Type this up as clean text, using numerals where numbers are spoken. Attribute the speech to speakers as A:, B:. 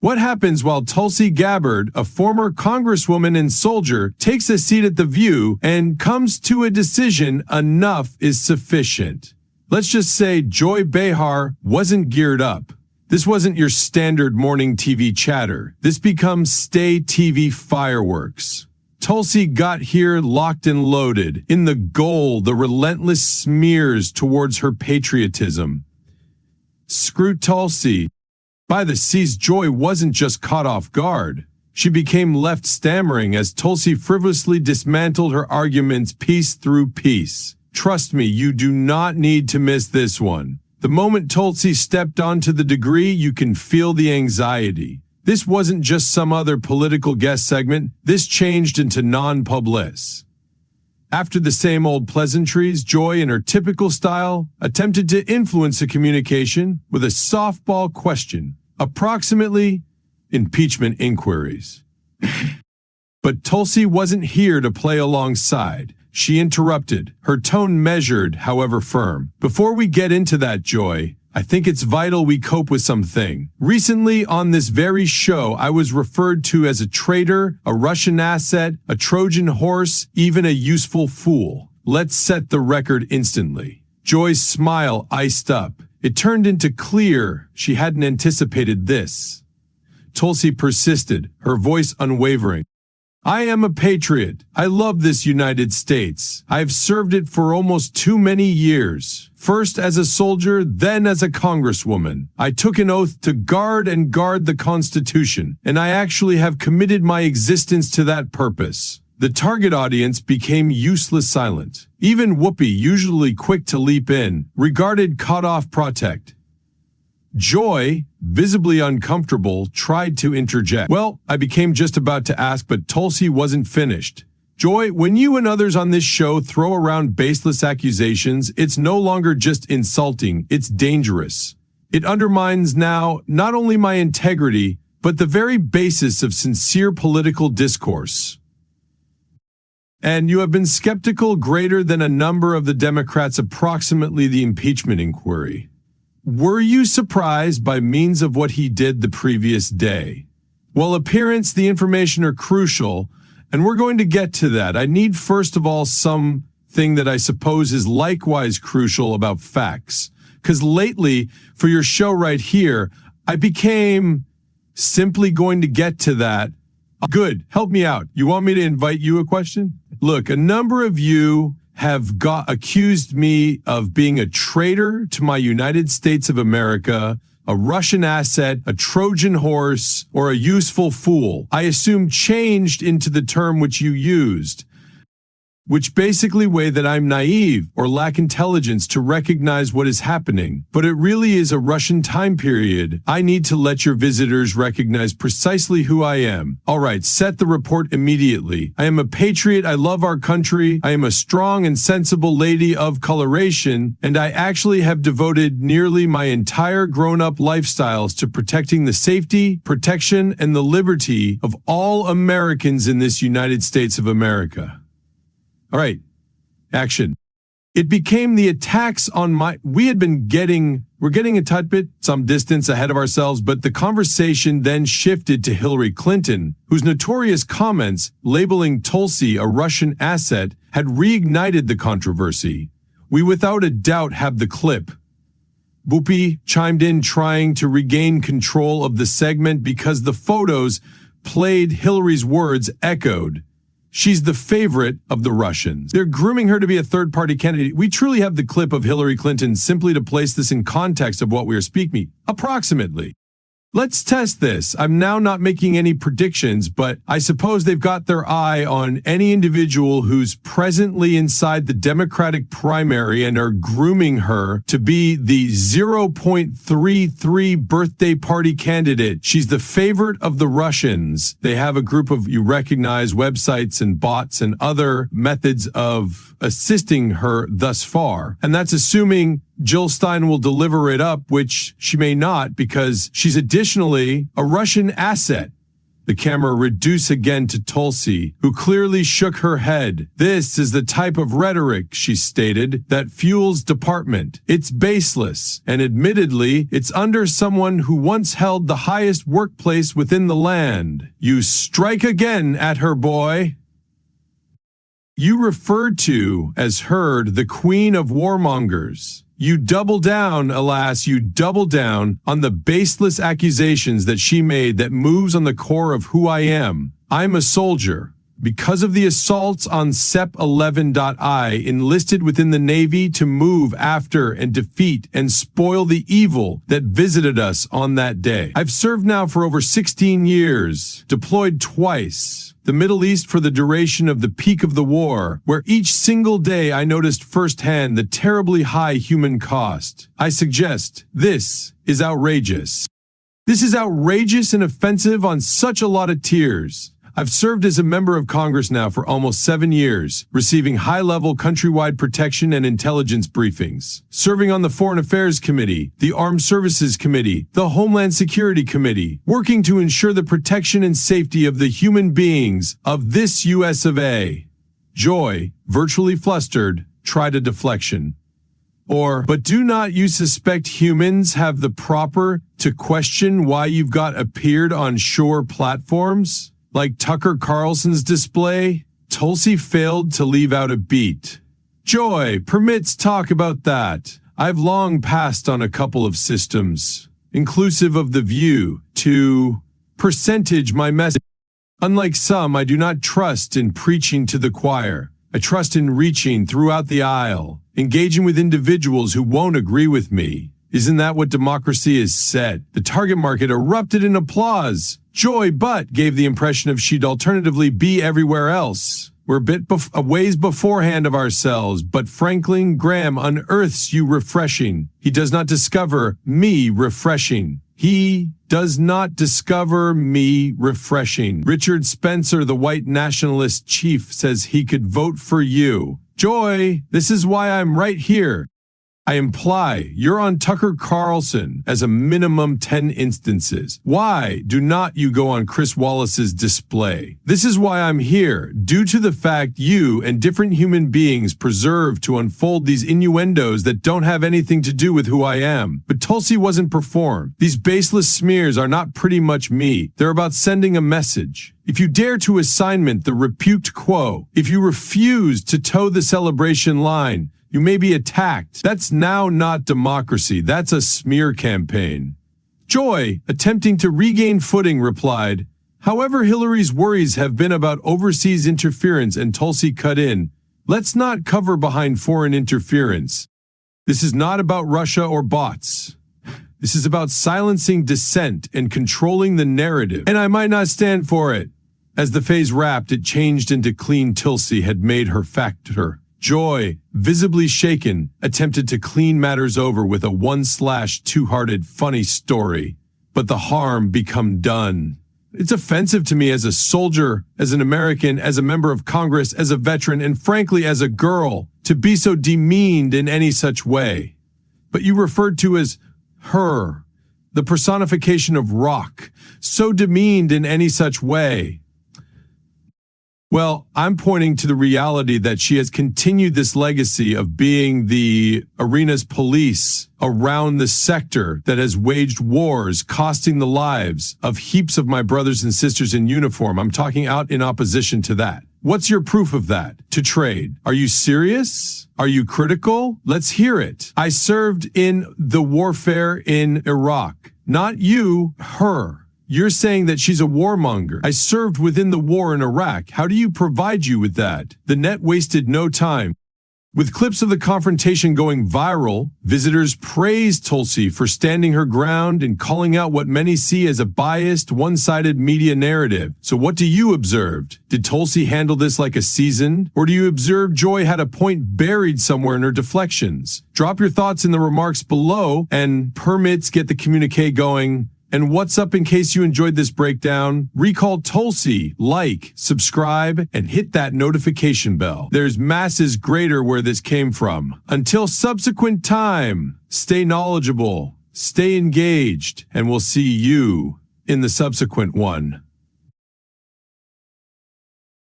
A: What happens while Tulsi Gabbard, a former congresswoman and soldier, takes a seat at The View and comes to a decision enough is sufficient? Let's just say Joy Behar wasn't geared up. This wasn't your standard morning TV chatter. This becomes stay TV fireworks. Tulsi got here locked and loaded, in the goal, the relentless smears towards her patriotism. Screw Tulsi. By the seas, Joy wasn't just caught off guard. She became left stammering as Tulsi frivolously dismantled her arguments piece through piece. Trust me, you do not need to miss this one. The moment Tulsi stepped onto the degree, you can feel the anxiety. This wasn't just some other political guest segment. This changed into non-publis. After the same old pleasantries, Joy, in her typical style, attempted to influence the communication with a softball question. Approximately, impeachment inquiries. But Tulsi wasn't here to play alongside. She interrupted, her tone measured, however firm. Before we get into that, Joy, I think it's vital we cope with something. Recently, on this very show, I was referred to as a traitor, a Russian asset, a Trojan horse, even a useful fool. Let's set the record instantly. Joy's smile iced up. It turned into clear she hadn't anticipated this. Tulsi persisted, her voice unwavering. I am a patriot. I love this United States. I have served it for almost too many years. First as a soldier, then as a congresswoman. I took an oath to guard the Constitution, and I actually have committed my existence to that purpose. The target audience became useless silent. Even Whoopi, usually quick to leap in, regarded cut-off protect. Joy, visibly uncomfortable, tried to interject. Well, I became just about to ask, but Tulsi wasn't finished. Joy, when you and others on this show throw around baseless accusations, it's no longer just insulting, it's dangerous. It undermines now not only my integrity, but the very basis of sincere political discourse. And you have been skeptical greater than a number of the Democrats approximately the impeachment inquiry. Were you surprised by means of what he did the previous day? Well, appearance, the information are crucial, and we're going to get to that. I need first of all something that I suppose is likewise crucial about facts. Because lately, for your show right here, I became simply going to get to that. Good, help me out. You want me to invite you a question? Look, a number of you have accused me of being a traitor to my United States of America, a Russian asset, a Trojan horse, or a useful fool. I assume changed into the term which you used, which basically way that I'm naive or lack intelligence to recognize what is happening. But it really is a Russian time period. I need to let your visitors recognize precisely who I am. All right, set the report immediately. I am a patriot. I love our country. I am a strong and sensible lady of coloration, and I actually have devoted nearly my entire grown-up lifestyles to protecting the safety, protection, and the liberty of all Americans in this United States of America. All right, action. It became the attacks on we're getting a tad bit, some distance ahead of ourselves, but the conversation then shifted to Hillary Clinton, whose notorious comments labeling Tulsi a Russian asset had reignited the controversy. We without a doubt have the clip. Whoopi chimed in trying to regain control of the segment because the photos played Hillary's words echoed. She's the favorite of the Russians. They're grooming her to be a third-party candidate. We truly have the clip of Hillary Clinton simply to place this in context of what we are speaking. Approximately. Let's test this. I'm now not making any predictions, but I suppose they've got their eye on any individual who's presently inside the Democratic primary and are grooming her to be the 0.33 birthday party candidate. She's the favorite of the Russians. They have a group of, you recognize, websites and bots and other methods of assisting her thus far. And that's assuming Jill Stein will deliver it up, which she may not because she's additionally a Russian asset. The camera reduced again to Tulsi, who clearly shook her head. This is the type of rhetoric, she stated, that fuels department. It's baseless, and admittedly, it's under someone who once held the highest workplace within the land. You strike again at her, boy. You referred to as Heard the queen of warmongers. You double down, alas, you double down on the baseless accusations that she made that moves on the core of who I am. I'm a soldier. Because of the assaults on SEP 11.I, enlisted within the Navy to move after and defeat and spoil the evil that visited us on that day. I've served now for over 16 years, deployed twice. The Middle East for the duration of the peak of the war, where each single day I noticed firsthand the terribly high human cost. I suggest this is outrageous. This is outrageous and offensive on such a lot of tiers. I've served as a member of Congress now for almost 7 years, receiving high-level countrywide protection and intelligence briefings, serving on the Foreign Affairs Committee, the Armed Services Committee, the Homeland Security Committee, working to ensure the protection and safety of the human beings of this US of A. Joy, virtually flustered, tried a deflection. But do not you suspect humans have the proper to question why you've got appeared on shore platforms? Like Tucker Carlson's display? Tulsi failed to leave out a beat. Joy, permits talk about that. I've long passed on a couple of systems, inclusive of The View, to percentage my message. Unlike some, I do not trust in preaching to the choir. I trust in reaching throughout the aisle, engaging with individuals who won't agree with me. Isn't that what democracy is said? The target market erupted in applause. Joy but gave the impression of she'd alternatively be everywhere else. We're a ways beforehand of ourselves, but Franklin Graham unearths you refreshing. He does not discover me refreshing. He does not discover me refreshing. Richard Spencer, the white nationalist chief, says he could vote for you. Joy, this is why I'm right here. I imply you're on Tucker Carlson as a minimum 10 instances. Why do not you go on Chris Wallace's display? This is why I'm here, due to the fact you and different human beings preserve to unfold these innuendos that don't have anything to do with who I am. But Tulsi wasn't performed. These baseless smears are not pretty much me. They're about sending a message. If you dare to assignment the repute quo, if you refuse to toe the celebration line, you may be attacked. That's now not democracy. That's a smear campaign. Joy, attempting to regain footing, replied, however, Hillary's worries have been about overseas interference, and Tulsi cut in, let's not cover behind foreign interference. This is not about Russia or bots. This is about silencing dissent and controlling the narrative. And I might not stand for it. As the phase wrapped, it changed into clean Tulsi had made her factor. Joy, visibly shaken, attempted to clean matters over with a 1/2-hearted funny story. But the harm become done. It's offensive to me as a soldier, as an American, as a member of Congress, as a veteran, and frankly as a girl, to be so demeaned in any such way. But you referred to as her, the personification of rock, so demeaned in any such way. Well, I'm pointing to the reality that she has continued this legacy of being the arena's police around the sector that has waged wars, costing the lives of heaps of my brothers and sisters in uniform. I'm talking out in opposition to that. What's your proof of that? To trade. Are you serious? Are you critical? Let's hear it. I served in the warfare in Iraq. Not you, her. You're saying that she's a warmonger. I served within the war in Iraq. How do you provide you with that? The net wasted no time. With clips of the confrontation going viral, visitors praised Tulsi for standing her ground and calling out what many see as a biased, one-sided media narrative. So what do you observe? Did Tulsi handle this like a seasoned? Or do you observe Joy had a point buried somewhere in her deflections? Drop your thoughts in the remarks below and permits get the communique going. And what's up in case you enjoyed this breakdown? Recall Tulsi, like, subscribe, and hit that notification bell. There's masses greater where this came from. Until subsequent time, stay knowledgeable, stay engaged, and we'll see you in the subsequent one.